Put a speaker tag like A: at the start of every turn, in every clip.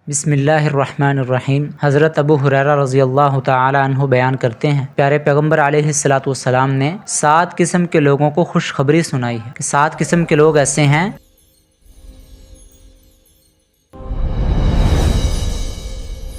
A: بسم اللہ الرحمن الرحیم۔ حضرت ابو ہریرہ رضی اللہ تعالی عنہ بیان کرتے ہیں، پیارے پیغمبر علیہ الصلوۃ والسلام نے 7 قسم کے لوگوں کو خوشخبری سنائی ہے کہ 7 قسم کے لوگ ایسے ہیں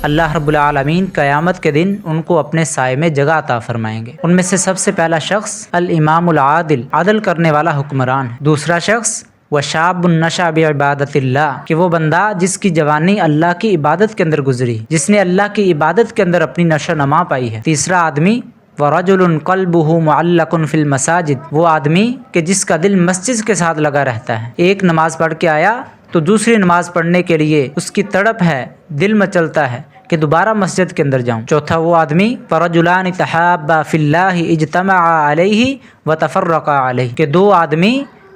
A: اللہ رب العالمین قیامت کے دن ان کو اپنے سائے میں جگہ عطا فرمائیں گے۔ ان میں سے سب سے پہلا شخص الامام العادل، عدل کرنے والا حکمران ہے۔ دوسرا شخص وشاب نشأ بعبادت اللہ، کہ وہ بندہ جس کی جوانی اللہ کی عبادت کے اندر گزری، جس نے اللہ کی عبادت کے اندر اپنی نشو نما پائی ہے۔ تیسرا آدمی ورجل قلبہ معلق فی المساجد، وہ آدمی کہ جس کا دل مسجد کے ساتھ لگا رہتا ہے، ایک نماز پڑھ کے آیا تو دوسری نماز پڑھنے کے لیے اس کی تڑپ ہے، دل مچلتا ہے کہ دوبارہ مسجد کے اندر جاؤں۔ چوتھا وہ آدمی فرجلان تحابا فی اللہ اجتمعا علیہ وتفرقا علیہ، کہ 2 آدمی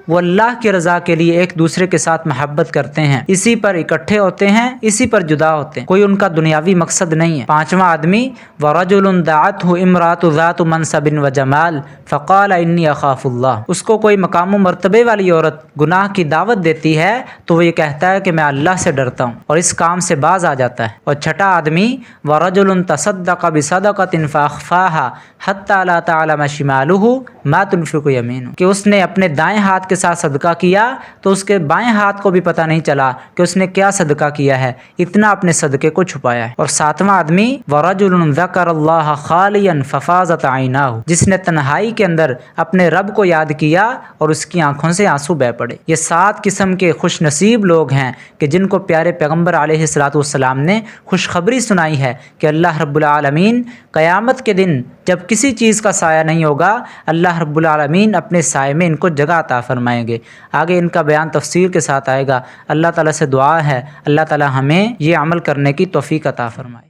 A: وہ اللہ کی رضا کے لیے ایک دوسرے کے ساتھ محبت کرتے ہیں، اسی پر اکٹھے ہوتے ہیں، اسی پر جدا ہوتے ہیں، کوئی ان کا دنیاوی مقصد نہیں ہے۔ پانچواں آدمی ورجل دعته امرأة ذات منصب وجمال فقال انی اخاف اللہ، اس کو کوئی مقام و مرتبے والی عورت گناہ کی دعوت دیتی ہے تو وہ یہ کہتا ہے کہ میں اللہ سے ڈرتا ہوں، اور اس کام سے باز آ جاتا ہے۔ اور چھٹا آدمی ورجل تصدق بصدقة فاخفاها حتى لا تعلم شماله ما تنفق یمینہ، کہ اس نے اپنے دائیں ہاتھ کے ساتھ صدقہ کیا تو اس کے بائیں ہاتھ کو بھی پتہ نہیں چلا کہ اس نے کیا صدقہ کیا ہے، اتنا اپنے صدقے کو چھپایا ہے۔ اور 7واں آدمی ورجل ذکر اللہ خالیا ففاضت عیناہ، جس نے تنہائی کے اندر اپنے رب کو یاد کیا اور اس کی آنکھوں سے آنسو بہہ پڑے۔ یہ 7 قسم کے خوش نصیب لوگ ہیں کہ جن کو پیارے پیغمبر علیہ الصلوۃ والسلام نے خوشخبری سنائی ہے کہ اللہ رب العالمین قیامت کے دن جب کسی چیز کا سایہ نہیں ہوگا، اللہ رب العالمین اپنے سائے میں ان کو جگہ عطا فرمائیں گے۔ آگے ان کا بیان تفصیل کے ساتھ آئے گا۔ اللہ تعالیٰ سے دعا ہے اللہ تعالیٰ ہمیں یہ عمل کرنے کی توفیق عطا فرمائے۔